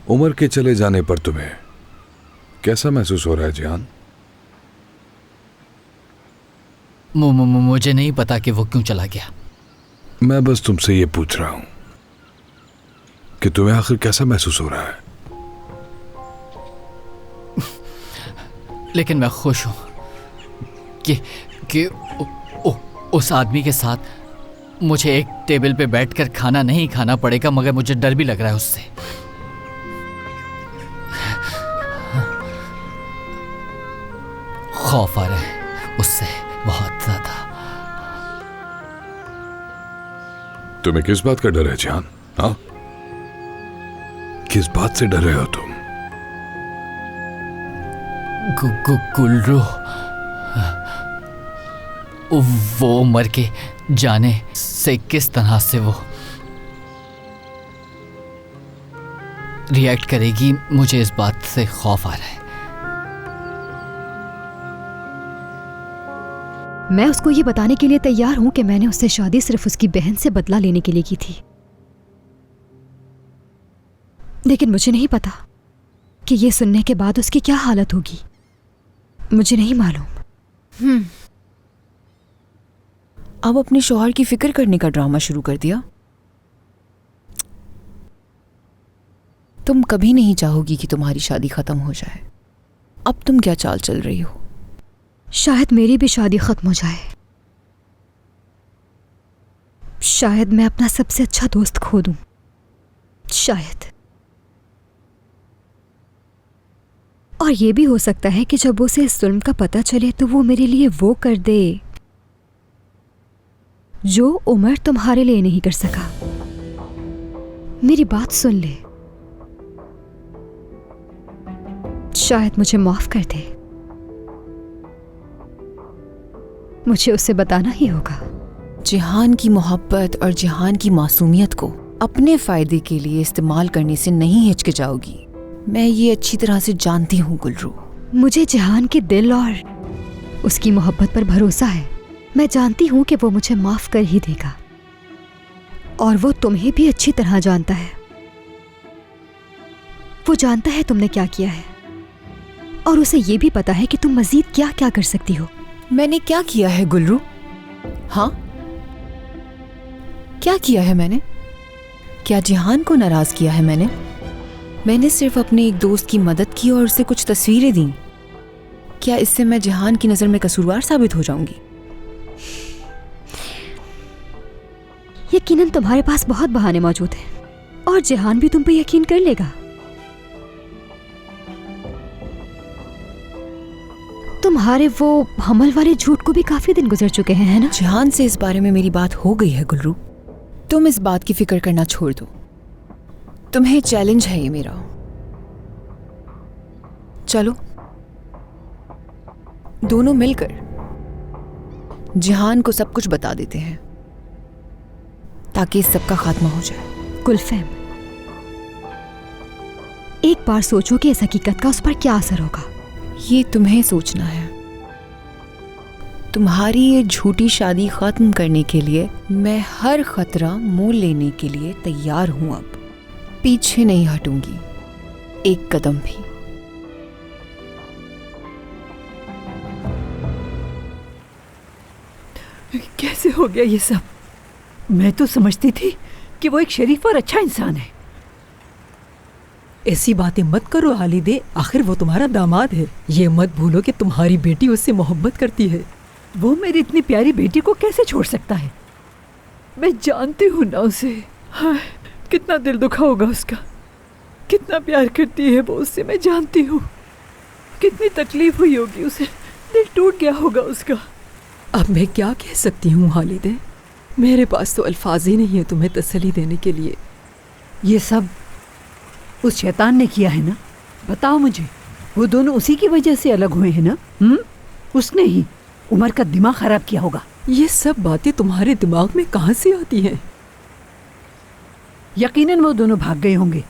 उमर के चले जाने पर तुम्हें कैसा महसूस हो रहा है जिहान? मुझे नहीं पता कि वो क्यों चला गया। मैं बस तुमसे ये पूछ रहा हूं कि तुम्हें आखिर कैसा महसूस हो रहा है? लेकिन मैं खुश हूं कि उस आदमी के साथ मुझे एक टेबल पे बैठकर खाना नहीं खाना पड़ेगा, मगर मुझे डर भी लग रहा है उससे। खौफ आ रहा है उससे बहुत ज्यादा। तुम्हें किस बात का डर है जिहान? हाँ, किस बात से डर रहे हो तुम? गुलरू, वो मर के जाने से किस तरह से वो रिएक्ट करेगी, मुझे इस बात से खौफ आ रहा है। मैं उसको ये बताने के लिए तैयार हूं कि मैंने उससे शादी सिर्फ उसकी बहन से बदला लेने के लिए की थी, लेकिन मुझे नहीं पता कि ये सुनने के बाद उसकी क्या हालत होगी। मुझे नहीं मालूम। अब अपने शौहर की फिक्र करने का ड्रामा शुरू कर दिया। तुम कभी नहीं चाहोगी कि तुम्हारी शादी खत्म हो जाए। अब तुम क्या चाल चल रही हो? शायद मेरी भी शादी खत्म हो जाए। शायद मैं अपना सबसे अच्छा दोस्त खो दूं। शायद। और ये भी हो सकता है कि जब उसे इस जुल्म का पता चले तो वो मेरे लिए वो कर दे जो उमर तुम्हारे लिए नहीं कर सका। मेरी बात सुन ले। शायद मुझे माफ कर दे। मुझे उसे बताना ही होगा। जिहान की मोहब्बत और जिहान की मासूमियत को अपने फायदे के लिए इस्तेमाल करने से नहीं हिचकिचाओगी। मैं ये अच्छी तरह से जानती हूँ गुलरू। मुझे जिहान के दिल और उसकी मोहब्बत पर भरोसा है। मैं जानती हूँ कि वो मुझे माफ कर ही देगा, और वो तुम्हें भी अच्छी तरह जानता है। वो जानता है तुमने क्या किया है, और उसे ये भी पता है कि तुम मजीद क्या क्या कर सकती हो। मैंने क्या किया है गुलरू? हाँ, क्या किया है मैंने? क्या जिहान को नाराज किया है मैंने सिर्फ अपने एक दोस्त की मदद की और उसे कुछ तस्वीरें दी। क्या इससे मैं जिहान की नजर में कसूरवार साबित हो जाऊंगी? यकीनन तुम्हारे पास बहुत बहाने मौजूद हैं, और जिहान भी तुम पे यकीन कर लेगा। तुम्हारे वो हमल वाले झूठ को भी काफी दिन गुजर चुके हैं, है ना? जिहान से इस बारे में मेरी बात हो गई है गुलरू। तुम इस बात की फिक्र करना छोड़ दो। तुम्हें चैलेंज है ये मेरा। चलो दोनों मिलकर जिहान को सब कुछ बता देते हैं ताकि इस सब का खात्मा हो जाए। गुलफैम, एक बार सोचो कि इस हकीकत का उस पर क्या असर होगा। ये तुम्हें सोचना है। तुम्हारी ये झूठी शादी खत्म करने के लिए मैं हर खतरा मोल लेने के लिए तैयार हूं। अब पीछे नहीं हटूंगी एक कदम भी। कैसे हो गया ये सब? मैं तो समझती थी कि वो एक शरीफ और अच्छा इंसान है। ऐसी बातें मत करो हालिदे, आखिर वो तुम्हारा दामाद है। ये मत भूलो कि तुम्हारी बेटी उससे मोहब्बत करती है। वो मेरी इतनी प्यारी बेटी को कैसे छोड़ सकता है? मैं जानती हूँ ना उसे। हाँ, कितना दिल दुखा होगा उसका। कितना प्यार करती है वो उससे, मैं जानती हूँ। कितनी तकलीफ हुई होगी उसे, दिल टूट गया होगा उसका। अब मैं क्या कह सकती हूँ हालिदे? मेरे पास तो अल्फाज ही नहीं है तुम्हें तसल्ली देने के लिए। ये सब उस शैतान ने किया है ना? बताओ मुझे, वो दोनों उसी की वजह से अलग हुए हैं ना? उसने ही उमर का दिमाग खराब किया होगा। ये सब बातें तुम्हारे दिमाग में कहाँ से आती हैं? यकीनन वो दोनों भाग गए होंगे।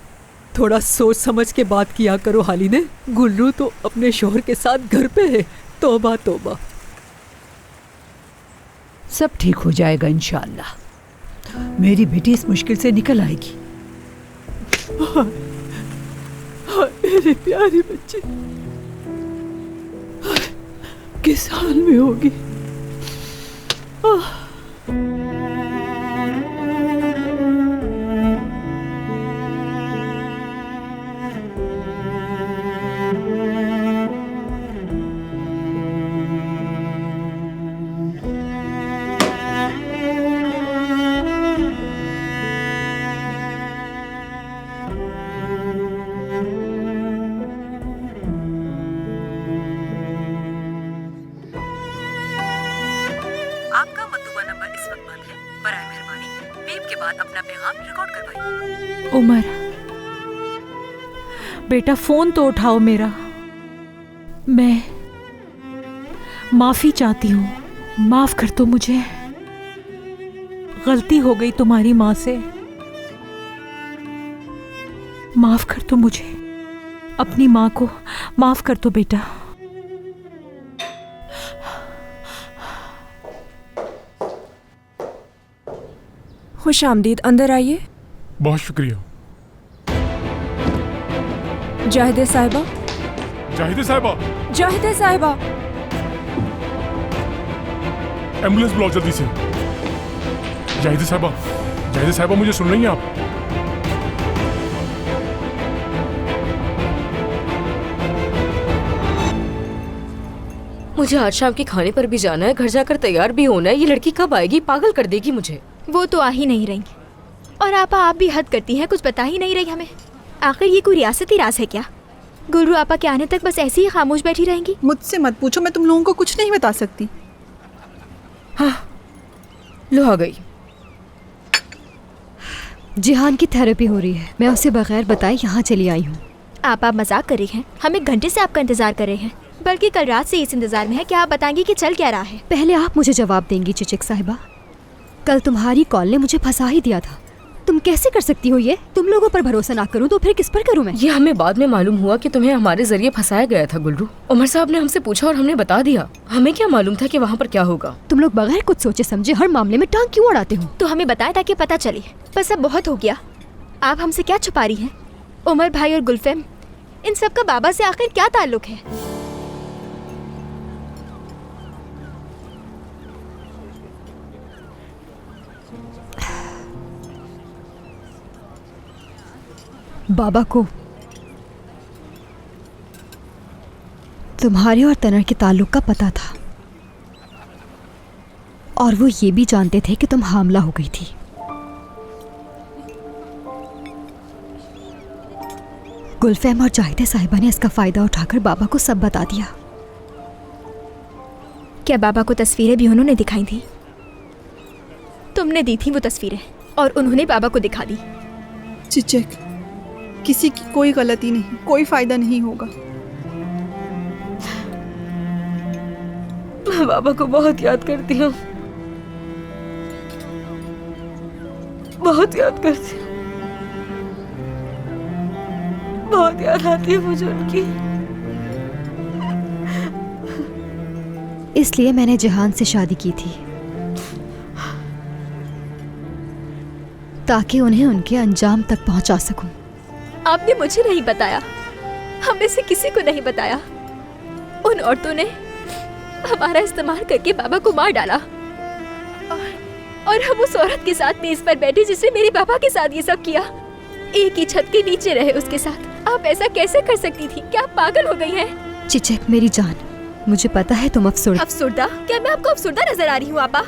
थोड़ा सोच समझ के बात किया करो हालिदे। गुल्लू तो अपने शौहर के साथ घर पे है। तौबा तौबा। सब ठीक हो जाएगा इंशाअल्लाह। मेरी बेटी इस मुश्किल से निकल आएगी। मेरे प्यारे बच्चे किस हाल में होगी। आपका मतुबा नंबर इस वक्त बंद है। बराए मेहरबानी बीप के बाद अपना पैगाम रिकॉर्ड करवाइए। उमर, बेटा फोन तो उठाओ मेरा। मैं माफी चाहती हूँ, माफ कर दो मुझे। गलती हो गई तुम्हारी माँ से, माफ कर दो मुझे। अपनी माँ को माफ कर दो बेटा। खुश आमदीद, अंदर आइए। बहुत शुक्रिया। जाहिदे साहिबा, जाहिदे साहिबा, जाहिदे साहिबा। एम्बुलेंस बुलाओ जल्दी से। जाहिदे साहिबा, जाहिदे साहिबा, मुझे सुन रही हैं आप? मुझे आज शाम के खाने पर भी जाना है, घर जाकर तैयार भी होना है। ये लड़की कब आएगी? पागल कर देगी मुझे। वो तो आ ही नहीं रही। और आप भी हद करती हैं, कुछ बता ही नहीं रही हमें। आखिर ये कोई रियासती राज है क्या? गुलरू आपा के आने तक बस ऐसे ही खामोश बैठी रहेंगी? मुझसे मत पूछो, मैं तुम लोगों को कुछ नहीं बता सकती। हाँ, लो आ गई। जिहान की थेरेपी हो रही है, मैं उसे बगैर बताए यहाँ चली आई हूँ। आप मजाक कर रही हैं? हम 1 घंटे से आपका इंतजार कर रहे हैं, बल्कि कल रात से इस इंतजार में है कि आप बताएंगी कि चल क्या रहा है। पहले आप मुझे जवाब देंगी चिचिक साहिबा। कल तुम्हारी कॉल ने मुझे फंसा ही दिया था। तुम कैसे कर सकती हो ये? तुम लोगों पर भरोसा ना करूं तो फिर किस पर करूं मैं? ये हमें बाद में मालूम हुआ कि तुम्हें हमारे जरिए फंसाया गया था गुलरू। उमर साहब ने हमसे पूछा और हमने बता दिया। हमें क्या मालूम था कि वहाँ पर क्या होगा। तुम लोग बगैर कुछ सोचे समझे हर मामले में टांग क्यों अड़ाते हो? तो हमें बताया ताकि पता चले। बस अब बहुत हो गया। आप हमसे क्या छुपा रही हैं? उमर भाई और गुलफेम, इन सब का बाबा से आखिर क्या ताल्लुक है? बाबा को तुम्हारे और तनर के ताल्लुक का पता था, और वो ये भी जानते थे कि तुम हामला हो गई थी। गुलफेम और जाहिदे साहिबा ने इसका फायदा उठाकर बाबा को सब बता दिया। क्या बाबा को तस्वीरें भी उन्होंने दिखाई थी? तुमने दी थी वो तस्वीरें और उन्होंने बाबा को दिखा दी। चिचक, किसी की कोई गलती नहीं, कोई फायदा नहीं होगा। मैं बाबा को बहुत याद करती हूँ, बहुत याद करती हूँ। बहुत याद आती है मुझे उनकी। इसलिए मैंने जिहान से शादी की थी, ताकि उन्हें उनके अंजाम तक पहुंचा सकूं। आपने मुझे नहीं बताया, हम में से किसी को नहीं बताया। उन औरतों ने हमारा इस्तेमाल करके बाबा को मार डाला, और हम उस औरत के साथ मेज पर बैठे जिसने मेरे बाबा के साथ ये सब किया। एक ही छत के नीचे रहे उसके साथ। आप ऐसा कैसे कर सकती थी? क्या आप पागल हो गई हैं? चिचक मेरी जान, मुझे पता है तुम अफसुर्दा। क्या मैं आपको अफसुर्दा नजर आ रही हूँ आपा?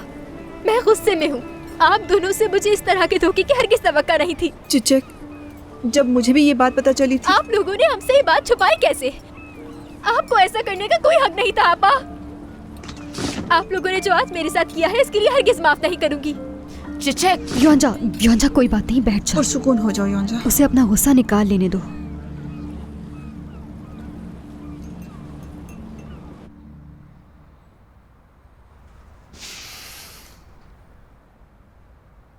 मैं गुस्से में हूँ। आप दोनों से मुझे इस तरह के धोखे की हरगिज़ तवक्को नहीं थी। चिचक, जब मुझे भी ये बात पता चली थी। आप लोगों ने हमसे ये बात छुपाई कैसे? आपको ऐसा करने का कोई हक नहीं था आपा। आप लोगों ने जो आज मेरे साथ किया है, इसके लिए हरगिज़ माफ नहीं करूंगी। चिचक, योंजा कोई बात नहीं, बैठ जाओ और सुकून हो जाओ योंजा। उसे अपना गुस्सा निकाल लेने दो।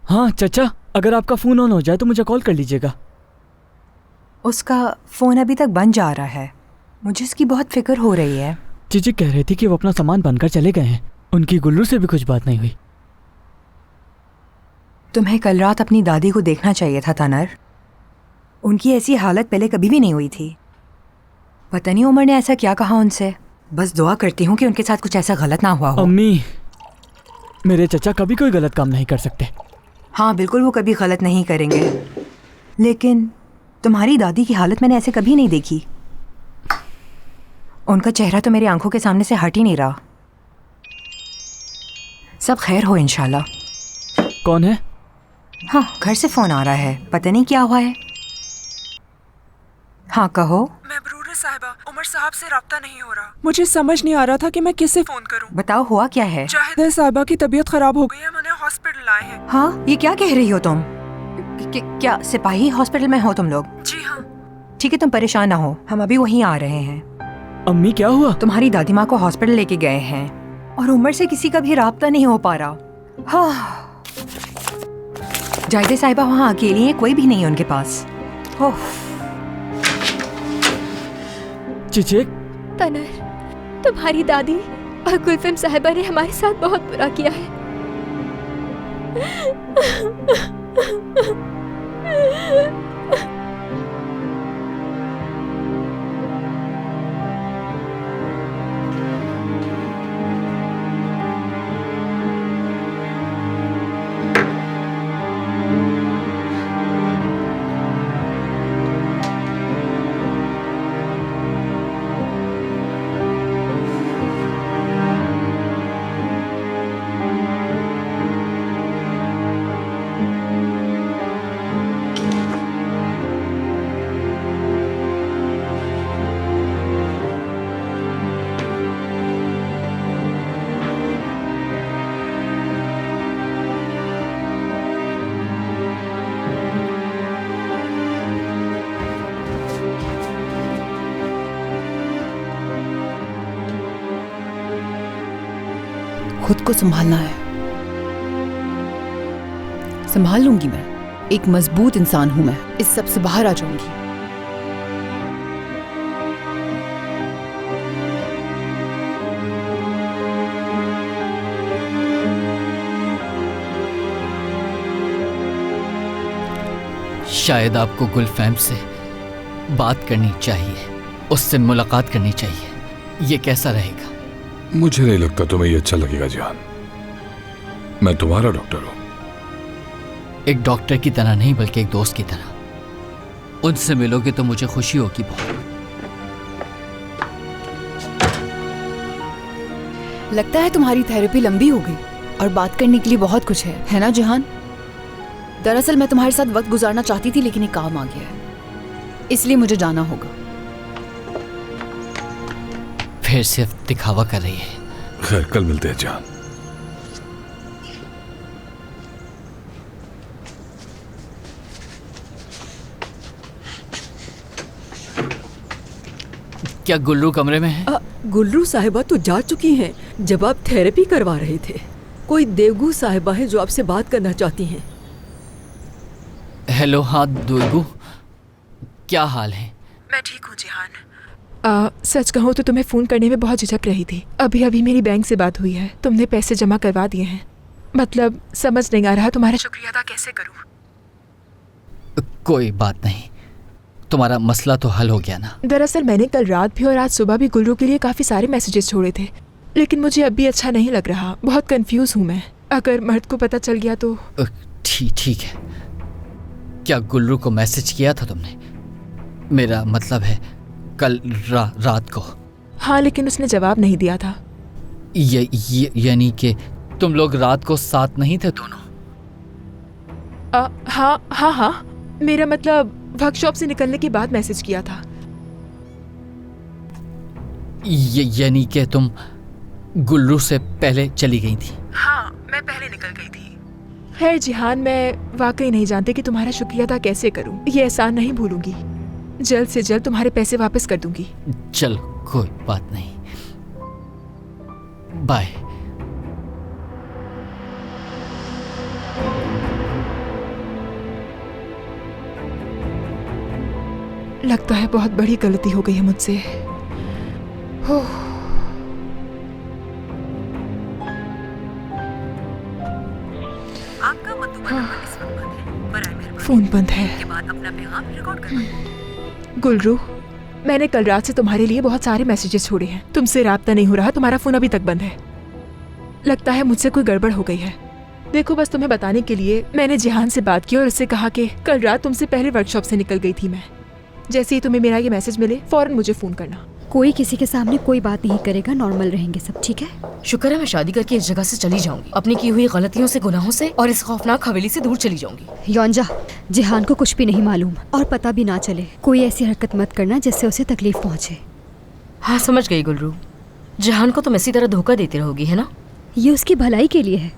हाँ चाचा, अगर आपका फोन ऑन हो जाए तो मुझे कॉल कर लीजिएगा। उसका फोन अभी तक बंद जा रहा है, मुझे इसकी बहुत फिक्र हो रही है। चीची कह रही थी कि वो अपना सामान बनकर चले गए हैं, उनकी गुल्लू से भी कुछ बात नहीं हुई। तुम्हें कल रात अपनी दादी को देखना चाहिए था तनर। उनकी ऐसी हालत पहले कभी भी नहीं हुई थी। पता नहीं उमर ने ऐसा क्या कहा उनसे। बस दुआ करती हूँ कि उनके साथ कुछ ऐसा गलत ना हुआ हो। अम्मी, मेरे चचा कभी कोई गलत काम नहीं कर सकते। हाँ बिल्कुल, वो कभी गलत नहीं करेंगे, लेकिन तुम्हारी दादी की हालत मैंने ऐसे कभी नहीं देखी। उनका चेहरा तो मेरी आंखों के सामने से हट ही नहीं रहा। सब खैर हो इंशाल्लाह। कौन है? हाँ, घर से फोन आ रहा है, पता नहीं क्या हुआ है। हाँ कहो। महबूबा साहिबा, उमर साहब से राब्ता नहीं हो रहा। मुझे समझ नहीं आ रहा था कि मैं किससे फोन करूं। बताओ हुआ क्या है? जाहिदा साहिबा की तबीयत खराब हो गई है, मैंने हॉस्पिटल लाए हैं। हाँ, ये क्या कह रही हो तुम? क्या सिपाही हॉस्पिटल में हो तुम लोग? जी हाँ। ठीक है, तुम परेशान ना हो, हम अभी वहीं आ रहे हैं। अम्मी क्या हुआ? तुम्हारी दादी माँ को हॉस्पिटल लेके गए हैं और उमर से किसी का भी राब्ता नहीं हो पा रहा। हाँ, जाहिदा साहिबा वहाँ अकेली है, कोई भी नहीं है उनके पास। चिचिक, तनर, तुम्हारी दादी और गुलफिम साहिबा ने हमारे साथ बहुत बुरा किया है। खुद को संभालना है। संभाल लूंगी मैं, एक मजबूत इंसान हूं मैं, इस सब से बाहर आ जाऊंगी। शायद आपको गुलफैम से बात करनी चाहिए, उससे मुलाकात करनी चाहिए। ये कैसा रहेगा? मुझे नहीं लगता तुम्हें ये अच्छा लगेगा जिहान। मैं तुम्हारा डॉक्टर हूं। एक डॉक्टर की तरह नहीं, बल्कि एक दोस्त की तरह। उनसे मिलोगे तो मुझे खुशी होगी बहुत। लगता है तुम्हारी थेरेपी लंबी हो गई और बात करने के लिए बहुत कुछ है ना जिहान? दरअसल मैं तुम्हारे साथ वक्त गुजारना चाहती थी, लेकिन ये काम आ गया है, इसलिए मुझे जाना होगा। फिर सिर्फ दिखावा कर रही है। खैर, कल मिलते हैं जान। क्या गुल्लू कमरे में है? गुल्लू साहिबा तो जा चुकी हैं जब आप थेरेपी करवा रहे थे। कोई देवगू साहिबा है जो आपसे बात करना चाहती हैं। हेलो, हाँ देवगू, क्या हाल है? मैं ठीक हूँ जिहान। सच कहूँ तो तुम्हें फ़ोन करने में बहुत झिझक रही थी। अभी अभी मेरी बैंक से बात हुई है, तुमने पैसे जमा करवा दिए हैं। मतलब समझ नहीं आ रहा तुम्हारा शुक्रिया अदा कैसे करूँ। कोई बात नहीं, तुम्हारा मसला तो हल हो गया ना? दरअसल मैंने कल रात भी और आज सुबह भी गुल्लू के लिए काफ़ी सारे मैसेजेस छोड़े थे, लेकिन मुझे अब भी अच्छा नहीं लग रहा। बहुत कंफ्यूज हूँ मैं। अगर मर्द को पता चल गया तो? ठीक है। क्या गुल्लू को मैसेज किया था तुमने? मेरा मतलब है कल रात को। हाँ, लेकिन उसने जवाब नहीं दिया था। यानी कि तुम लोग रात को साथ नहीं थे दोनों? हाँ, मेरा मतलब वर्कशॉप से निकलने के बाद मैसेज किया था। यानी कि तुम गुल्लू से पहले चली गई थी? हाँ, मैं पहले निकल गई थी। खैर जिहान, मैं वाकई नहीं जानती कि तुम्हारा शुक्रिया अदा कैसे करूं। ये एहसान नहीं भूलूंगी। जल्द से जल्द तुम्हारे पैसे वापस कर दूंगी। चलो, कोई बात नहीं, बाय। लगता है बहुत बड़ी गलती हो गई है मुझसे। आपका मतुबा नंबर इस वक्त बंद है, बराए मेहरबानी फोन बंद है। के बाद अपना पैगाम रिकॉर्ड करवाएं। गुलरू, मैंने कल रात से तुम्हारे लिए बहुत सारे मैसेजेस छोड़े हैं। तुमसे राब्ता नहीं हो रहा, तुम्हारा फोन अभी तक बंद है। लगता है मुझसे कोई गड़बड़ हो गई है। देखो, बस तुम्हें बताने के लिए मैंने जिहान से बात की और उससे कहा कि कल रात तुमसे पहले वर्कशॉप से निकल गई थी मैं। जैसे ही तुम्हें मेरा ये मैसेज मिले फौरन मुझे फोन करना। कोई किसी के सामने कोई बात नहीं करेगा, नॉर्मल रहेंगे सब, ठीक है? शुक्र है मैं शादी करके इस जगह से चली जाऊंगी, अपनी की हुई गलतियों से, गुनाहों से और इस खौफनाक हवेली से दूर चली जाऊंगी। योंजा, जिहान को कुछ भी नहीं मालूम और पता भी ना चले। कोई ऐसी हरकत मत करना जिससे उसे तकलीफ पहुंचे। हाँ, समझ गई गुलरू। जिहान को तुम इसी तरह धोखा देती रहोगी, है ना? ये उसकी भलाई के लिए है।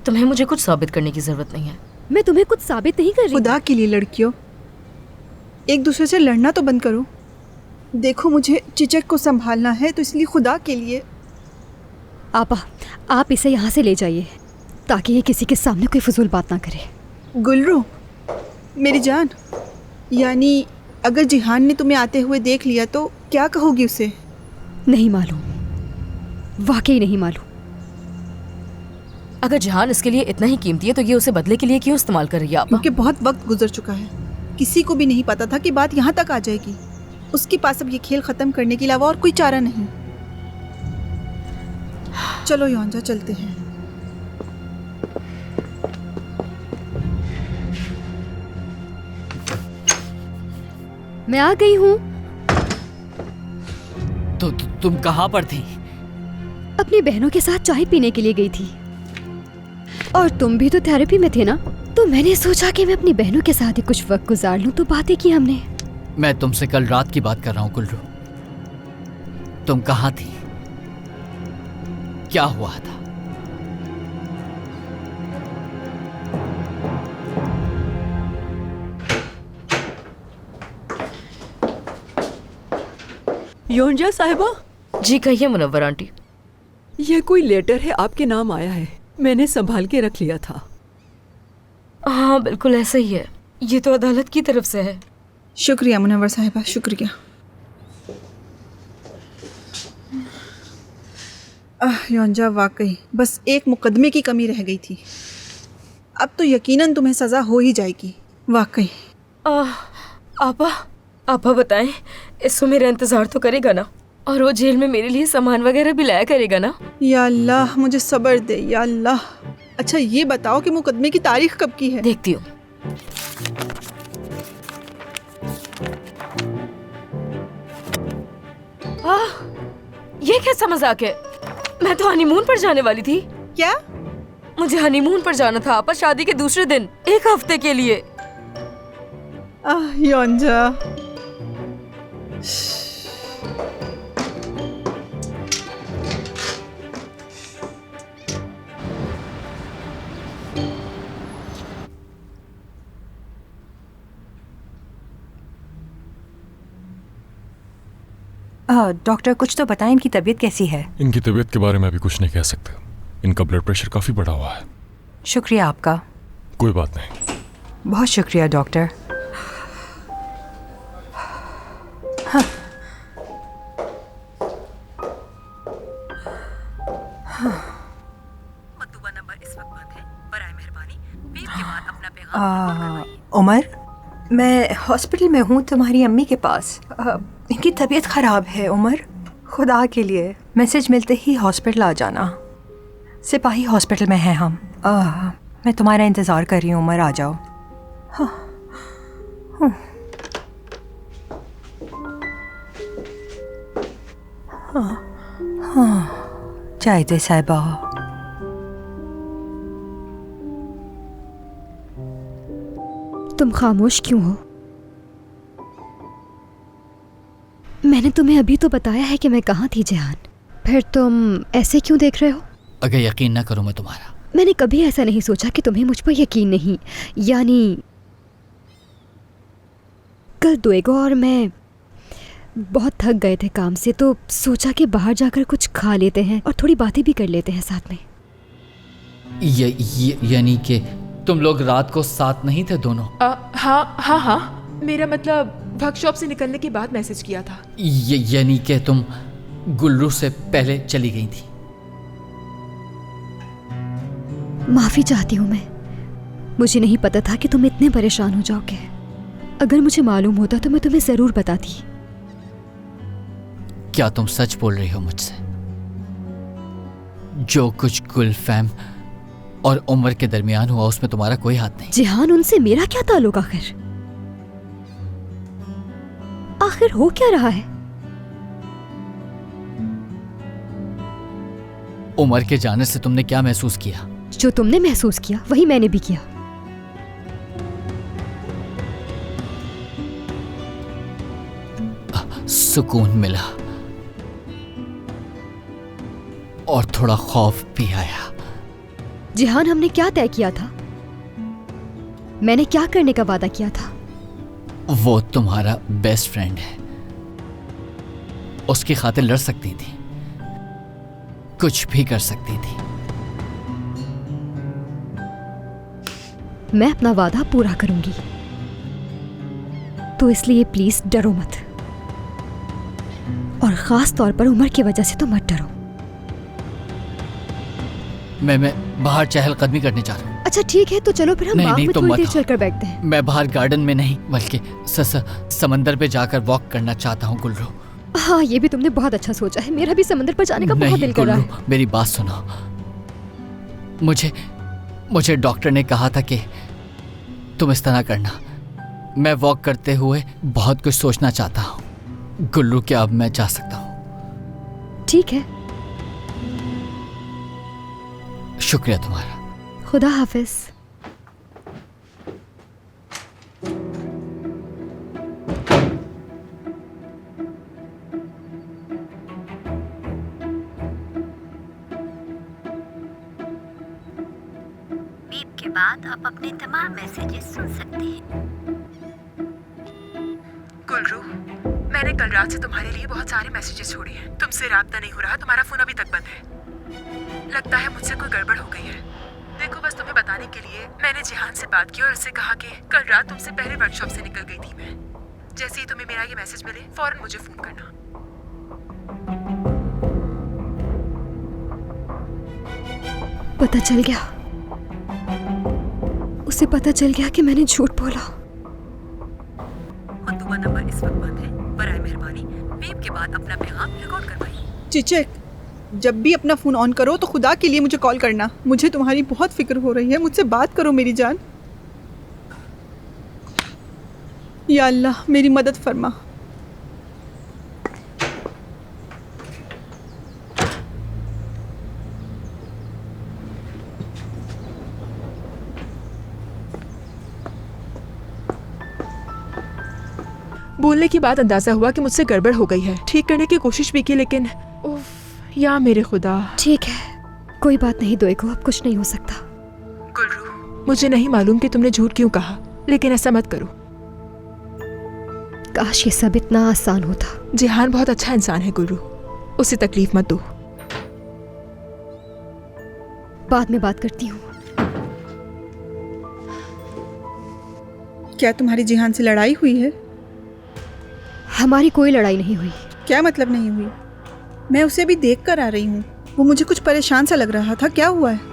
तुम्हें मुझे कुछ साबित करने की जरूरत नहीं है। मैं तुम्हें कुछ साबित नहीं कर रही। खुदा के लिए लड़कियों, एक दूसरे से लड़ना तो बंद करो। देखो, मुझे चिचक को संभालना है, तो इसलिए खुदा के लिए। आपा, आप इसे यहाँ से ले जाइए ताकि ये किसी के सामने कोई फजूल बात ना करे। गुलरू मेरी जान, यानी अगर जिहान ने तुम्हें आते हुए देख लिया तो क्या कहोगी उसे? नहीं मालूम, वाकई नहीं मालूम। अगर जिहान इसके लिए इतना ही कीमती है तो ये उसे बदले के लिए क्यों इस्तेमाल कर रही है? क्योंकि बहुत वक्त गुजर चुका है। किसी को भी नहीं पता था कि बात यहाँ तक आ जाएगी। उसके पास अब ये खेल खत्म करने के अलावा और कोई चारा नहीं। चलो योंजा, चलते हैं। मैं आ गई हूँ। तो तुम कहाँ पर थी? अपनी बहनों के साथ चाय पीने के लिए गई थी। और तुम भी तो थेरेपी में थे ना, तो मैंने सोचा कि मैं अपनी बहनों के साथ ही कुछ वक्त गुजार लूं, तो बातें की हमने। मैं तुमसे कल रात की बात कर रहा हूँ गुलरू। तुम कहाँ थी? क्या हुआ था? योंजा साहिबा। जी कहिए मुनव्वर आंटी। यह कोई लेटर है, आपके नाम आया है। मैंने संभाल के रख लिया था। हाँ बिल्कुल ऐसा ही है, ये तो अदालत की तरफ से है। शुक्रिया मुनव्वर साहिबा, शुक्रिया। योंजा, वाकई बस एक मुकदमे की कमी रह गई थी। अब तो यकीनन तुम्हें सज़ा हो ही जाएगी। वाकई। आपा बताएं, इसको मेरा इंतज़ार तो करेगा ना? और वो जेल में मेरे लिए सामान वगैरह भी लाया करेगा ना? या अल्लाह, मुझे सब्र दे या अल्लाह। अच्छा ये बताओ कि मुकदमे की तारीख कब की है? देखती हूँ। ये कैसा मजाक है? मैं तो हनीमून पर जाने वाली थी। क्या? मुझे हनीमून पर जाना था आपा, शादी के दूसरे दिन, एक हफ्ते के लिए। योंजा, डॉक्टर कुछ तो बताएं, इनकी तबीयत कैसी है? इनकी तबीयत के बारे में अभी कुछ नहीं कह सकते। इनका ब्लड प्रेशर काफ़ी बढ़ा हुआ है। शुक्रिया आपका। कोई बात नहीं। बहुत शुक्रिया डॉक्टर। हाँ। उमर, मैं हॉस्पिटल में हूँ तुम्हारी अम्मी के पास। इनकी तबीयत ख़राब है उमर, खुदा के लिए मैसेज मिलते ही हॉस्पिटल आ जाना। सिपाही हॉस्पिटल में हैं हम। मैं तुम्हारा इंतज़ार कर रही हूँ उमर, आ जाओ। जायदे साहिबा। तुम खामोश क्यों हो? मैंने तुम्हें अभी तो बताया है कि मैं कहाँ थी जिहान, फिर तुम ऐसे क्यों देख रहे हो? अगर यकीन ना करूँ मैं तुम्हारा। मैंने कभी ऐसा नहीं सोचा कि तुम्हें मुझ पर यकीन नहीं। यानी कल दुएगो और मैं बहुत थक गए थे काम से, तो सोचा कि बाहर जाकर कुछ खा लेते हैं और थोड़ी बातें भी कर लेते हैं साथ में। यानी कि तुम लोग रात को साथ नहीं थे दोनों? हाँ, मेरा मतलब वर्कशॉप से निकलने के बाद मैसेज किया था। यानी कि तुम गुलरू से पहले चली गई थी? माफी चाहती हूँ मैं, मुझे नहीं पता था कि तुम इतने परेशान हो जाओगे। अगर मुझे मालूम होता तो मैं तुम्हें जरूर बताती। क्या तुम सच बोल रही हो मुझसे? जो कुछ गुलफैम और उमर के दरमियान हुआ उसमें तुम्हारा कोई हाथ नहीं? जिहान, उनसे मेरा क्या ताल्लुक आखिर? आखिर हो क्या रहा है? उमर के जाने से तुमने क्या महसूस किया? जो तुमने महसूस किया वही मैंने भी किया। सुकून मिला और थोड़ा खौफ भी आया। जिहान, हमने क्या तय किया था? मैंने क्या करने का वादा किया था? वो तुम्हारा बेस्ट फ्रेंड है, उसकी खातिर लड़ सकती थी, कुछ भी कर सकती थी। मैं अपना वादा पूरा करूंगी, तो इसलिए प्लीज डरो मत, और खास तौर पर उमर की वजह से तो मत डरो। मैं बाहर चहलकदमी करने जा रहा हूँ। अच्छा ठीक है, तो चलो फिर हम बाग में थोड़ी देर चलकर बैठते हैं। मैं बाहर गार्डन में नहीं बल्कि समंदर पे जाकर वॉक करना चाहता हूँ गुल्रू। हाँ, ये भी तुमने बहुत अच्छा सोचा है। मेरा भी समंदर पर जाने का बहुत दिल कर रहा है। मेरी बात सुनो, मुझे डॉक्टर ने कहा था कि तुम इस तरह करना। मैं वॉक करते हुए बहुत कुछ सोचना चाहता हूँ। गुल्रू, क्या अब मैं जा सकता हूँ? ठीक है, शुक्रिया तुम्हारा। खुदा हाफिज। बीप के बाद आप अपने तमाम मैसेजेस सुन सकते हैं। गुलरू, मैंने कल रात से तुम्हारे लिए बहुत सारे मैसेजेस छोड़े हैं। तुमसे राब्ता नहीं हो रहा, तुम्हारा फोन अभी तक बंद है। लगता है मुझसे कोई गड़बड़ हो गई है। देखो, बस तुम्हें बताने के लिए मैंने जिहान से बात की और उससे कहा कि कल रात तुमसे पहले वर्कशॉप से निकल गई थी मैं। जैसे ही तुम्हें मेरा ये मैसेज मिले फौरन मुझे फोन करना। पता चल गया, उसे पता चल गया कि मैंने झूठ बोला। दुआ नंबर इस वक्त बंद है, बराए मेहरबानी बीप के बाद अपना पैगाम रिकॉर्ड करवाइए। चिचक, जब भी अपना फ़ोन ऑन करो तो खुदा के लिए मुझे कॉल करना। मुझे तुम्हारी बहुत फिक्र हो रही है, मुझसे बात करो मेरी जान। या अल्लाह, मेरी मदद फरमा। बोलने के बाद अंदाजा हुआ कि मुझसे गड़बड़ हो गई है। ठीक करने की कोशिश भी की, लेकिन उफ, या मेरे खुदा। ठीक है, कोई बात नहीं दोएगो, अब कुछ नहीं हो सकता। गुलरू, मुझे नहीं मालूम कि तुमने झूठ क्यों कहा, लेकिन ऐसा मत करो। काश ये सब इतना आसान होता। जिहान बहुत अच्छा इंसान है गुलरू, उसे तकलीफ मत दो। बाद में बात करती हूँ। क्या तुम्हारी जिहान से लड़ाई हुई है? हमारी कोई लड़ाई नहीं हुई। क्या मतलब नहीं हुई? मैं उसे अभी देख कर आ रही हूँ, वो मुझे कुछ परेशान सा लग रहा था। क्या हुआ है?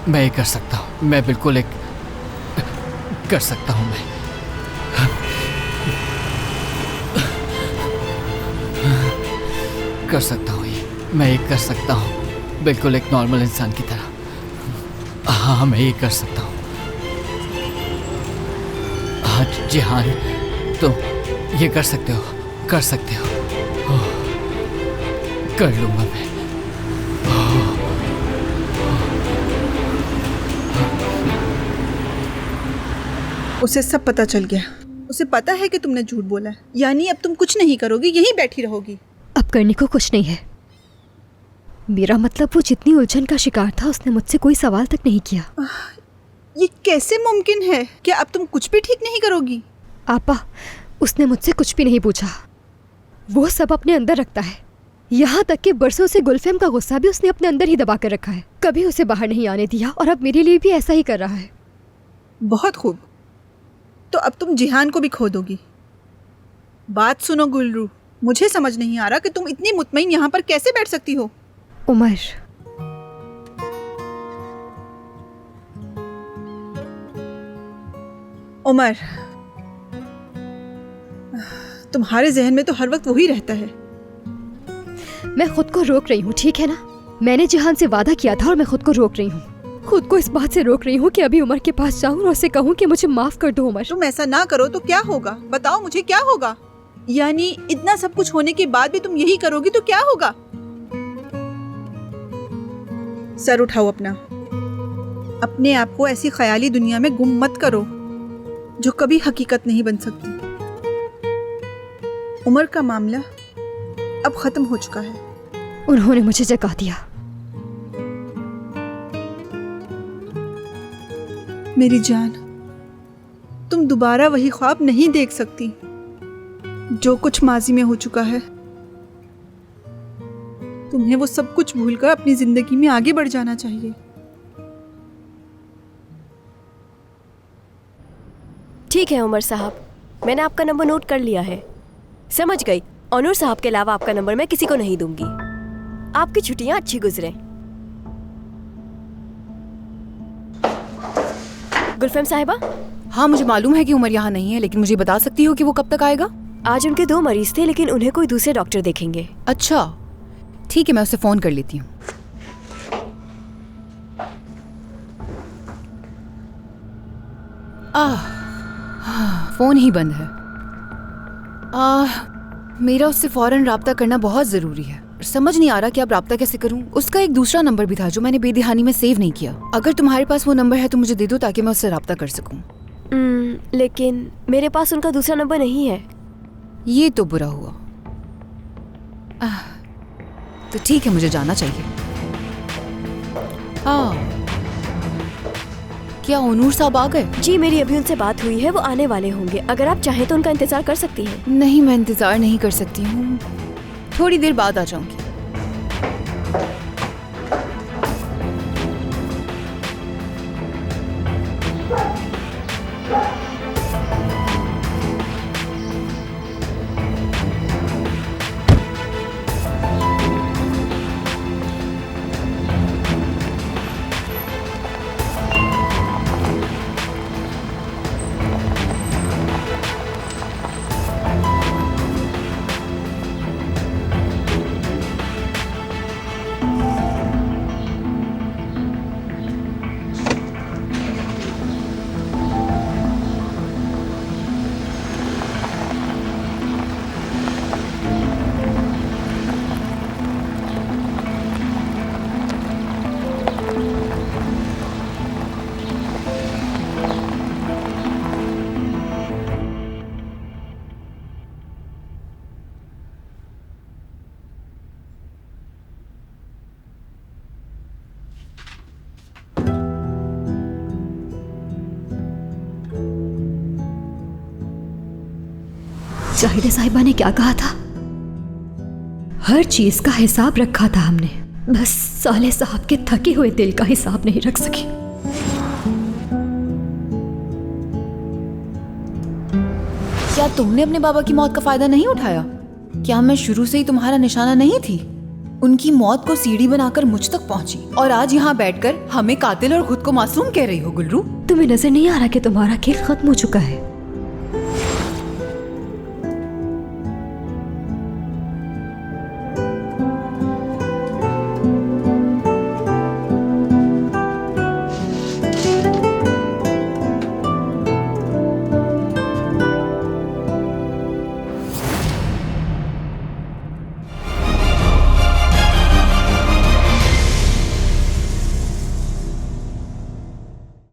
मैं ये कर सकता हूँ, मैं बिल्कुल एक कर सकता हूँ। मैं कर सकता हूँ, ये मैं ये कर सकता हूँ, बिल्कुल एक नॉर्मल इंसान की तरह। हाँ, मैं ये कर सकता हूँ। हाँ जिहान, तुम ये कर सकते हो, कर सकते हो। कर लूँगा मैं। उसे सब पता चल गया। उसे पता है कि तुमने झूठ बोला है, यानी अब तुम कुछ नहीं करोगी, यहीं बैठी रहोगी। अब करने को कुछ नहीं है। मेरा मतलब, वो जितनी उलझन का शिकार था उसने मुझसे कोई सवाल तक नहीं किया। ये कैसे मुमकिन है? क्या अब तुम कुछ भी ठीक नहीं करोगी? आपा, उसने मुझसे कुछ भी नहीं पूछा। वो सब अपने अंदर रखता है, यहाँ तक कि बरसों से गुलफेम का गुस्सा भी उसने अपने अंदर ही दबा कर रखा है, कभी उसे बाहर नहीं आने दिया और अब मेरे लिए भी ऐसा ही कर रहा है। बहुत खूब, तो अब तुम जिहान को भी खो दोगी। बात सुनो गुलरू, मुझे समझ नहीं आ रहा कि तुम इतनी मुतमईन यहाँ पर कैसे बैठ सकती हो। उमर, उमर, तुम्हारे जहन में तो हर वक्त वही रहता है। मैं खुद को रोक रही हूँ, ठीक है ना? मैंने जिहान से वादा किया था और मैं खुद को रोक रही हूँ। खुद को इस बात से रोक रही हूँ कि अभी उमर के पास जाऊँ और उसे कहूँ कि मुझे माफ कर दो। उमर, तुम ऐसा ना करो तो क्या होगा? बताओ मुझे क्या होगा? यानी इतना सब कुछ होने के बाद भी तुम यही करोगी तो क्या होगा? सर उठाओ अपना। अपने आप को ऐसी ख्याली दुनिया में गुम मत करो जो कभी हकीकत नहीं बन सकती। उमर का मामला अब खत्म हो चुका है। उन्होंने मुझे जगा दिया। मेरी जान, तुम दोबारा वही ख्वाब नहीं देख सकती। जो कुछ माजी में हो चुका है, तुम्हें वो सब कुछ भूलकर अपनी जिंदगी में आगे बढ़ जाना चाहिए। ठीक है उमर साहब, मैंने आपका नंबर नोट कर लिया है। समझ गई, ऑनर साहब के अलावा आपका नंबर मैं किसी को नहीं दूंगी। आपकी छुट्टियां अच्छी गुजरे। गुलफेम साहिबा। हाँ, मुझे मालूम है कि उमर यहाँ नहीं है, लेकिन मुझे बता सकती हो कि वो कब तक आएगा? आज उनके 2 मरीज थे, लेकिन उन्हें कोई दूसरे डॉक्टर देखेंगे। अच्छा ठीक है, मैं उसे फोन कर लेती हूँ। फोन ही बंद है। मेरा उससे फौरन राब्ता करना बहुत जरूरी है। समझ नहीं आ रहा कि अब राब्ता कैसे करूं। उसका एक दूसरा नंबर भी था जो मैंने बेदिहानी में सेव नहीं किया। अगर तुम्हारे पास वो नंबर है तो मुझे दे दो ताकि मैं उससे राब्ता कर सकूं। लेकिन मेरे पास उनका दूसरा नंबर नहीं है। ये तो बुरा हुआ। तो ठीक है, मुझे जाना चाहिए। क्या ओनूर साहब आ गए? जी, मेरी अभी उनसे बात हुई है, वो आने वाले होंगे। अगर आप चाहें तो उनका इंतजार कर सकती हैं। नहीं, मैं इंतजार नहीं कर सकती हूँ, थोड़ी देर बाद आ जाऊंगी। जाहिदा साहिबा ने क्या कहा था? हर चीज का हिसाब रखा था हमने, बस साले साहब के थके हुए दिल का हिसाब नहीं रख सके। क्या तुमने अपने बाबा की मौत का फायदा नहीं उठाया? क्या मैं शुरू से ही तुम्हारा निशाना नहीं थी? उनकी मौत को सीढ़ी बनाकर मुझ तक पहुंची और आज यहाँ बैठकर हमें कातिल और खुद को मासूम कह रही हो। गुलरू, तुम्हें नजर नहीं आ रहा कि तुम्हारा खेल खत्म हो चुका है?